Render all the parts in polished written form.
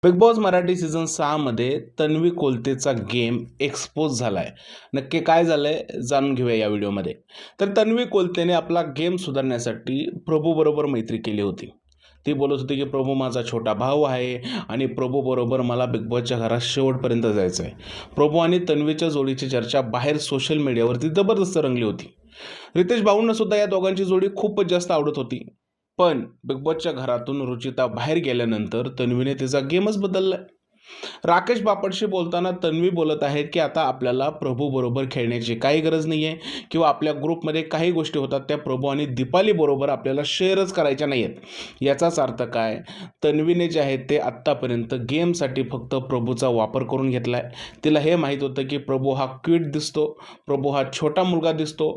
Big boss Marathi season 6 मध्ये Tanvi कोलतेचा game expose झालाय. नक्की काय झालंय जाणून घेऊया या व्हिडिओमध्ये. तर तन्वी कोलतेने आपला गेम सुधारण्यासाठी प्रभू बरोबर मैत्री केली होती. ती बोलत होती की प्रभू माझा छोटा भाऊ आहे आणि प्रभू बरोबर मला बिग बॉसच्या घरात शेवटपर्यंत जायचं आहे. प्रभू आणि तन्वीच्या जोडीची चर्चा बाहेर सोशल मीडियावरती जबरदस्त रंगली होती. रितेश भाऊंना सुद्धा या दोघांची जोडी खूपच जास्त आवडत होती. पण बिग बॉसच्या घरातून रुचिता बाहेर गेल्यानंतर तन्वीने तिचा गेमच बदललाय. राकेश बापटशी बोलताना तन्वी बोलत आहेत की आता आपल्याला प्रभू बरोबर खेळण्याची काही गरज नाही आहे किंवा आपल्या ग्रुपमध्ये काही गोष्टी होतात त्या प्रभू आणि दीपाली बरोबर आपल्याला शेअरच करायच्या नाही आहेत. याचाच अर्थ काय, तन्वीने जे आहे ते आत्तापर्यंत गेमसाठी फक्त प्रभूचा वापर करून घेतला आहे. तिला हे माहीत होतं की प्रभू हा क्विट दिसतो, प्रभू हा छोटा मुलगा दिसतो,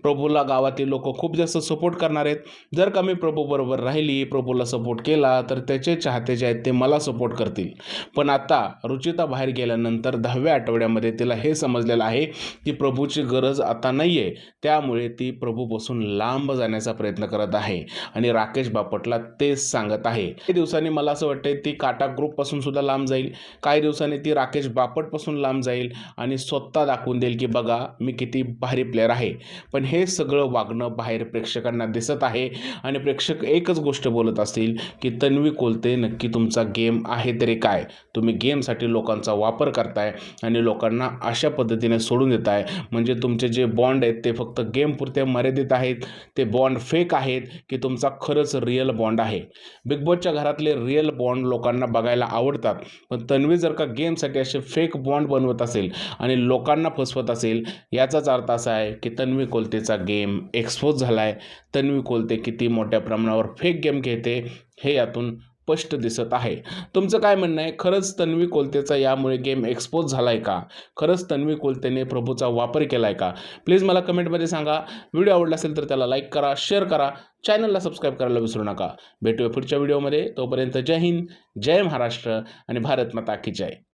प्रभूला गावातील लोक खूप जास्त सपोर्ट करणार आहेत. जर का मी प्रभू बरोबर राहिली, प्रभूला सपोर्ट केला तर त्याचे चाहते जे आहेत ते मला सपोर्ट करतील. पण आता रुचिता बाहेर गेल्यानंतर 10व्या आठवड्यामध्ये तिला हे समजलेलं आहे की प्रभूची गरज आता नाही आहे. त्यामुळे ती प्रभूपासून लांब जाण्याचा प्रयत्न करत आहे आणि राकेश बापटला तेच सांगत आहे. काही दिवसांनी मला असं वाटतंय ती काटा ग्रुपपासून सुद्धा लांब जाईल. काही दिवसांनी ती राकेश बापटपासून लांब जाईल आणि स्वतः दाखवून देईल की बघा मी किती भारी प्लेअर आहे. पण हे सगळं वागणं बाहेर प्रेक्षकांना दिसत आहे आणि प्रेक्षक एकच गोष्ट बोलत असतील की तन्वी कोलते नक्की तुमचा गेम आहे तरी काय? तुम्ही गेमसाठी लोकांचा वापर करताय आणि लोकांना अशा पद्धतीने सोडून देताय. म्हणजे तुमचे जे बॉन्ड आहेत ते फक्त गेमपुरते मर्यादित आहेत. ते बॉन्ड फेक आहेत की तुमचा खरंच रिअल बॉन्ड आहे? बिग बॉसच्या घरातले रिअल बॉन्ड लोकांना बघायला आवडतात. पण तन्वी जर का गेमसाठी असे फेक बॉन्ड बनवत असेल आणि लोकांना फसवत असेल, याचाच अर्थ असा आहे की तन्वी कोलतेचा गेम एक्सपोज झाला आहे. तन्वी कोलते किती मोठ्या प्रमाणावर फेक गेम खेळते हे यातून स्पष्ट दिसत आहे. तुमचं काय म्हणणं आहे? खरंच तन्वी कोलतेचा यामुळे गेम एक्सपोज झालाय का? खरंच तन्वी कोलतेने प्रभूचा वापर केलाय का? प्लीज मला कमेंटमध्ये सांगा. व्हिडिओ आवडला असेल तर त्याला लाईक करा, शेअर करा, चॅनलला सबस्क्राईब करायला विसरू नका. भेटूया पुढच्या व्हिडिओमध्ये. तोपर्यंत जय हिंद, जय महाराष्ट्र आणि भारत माता की जय.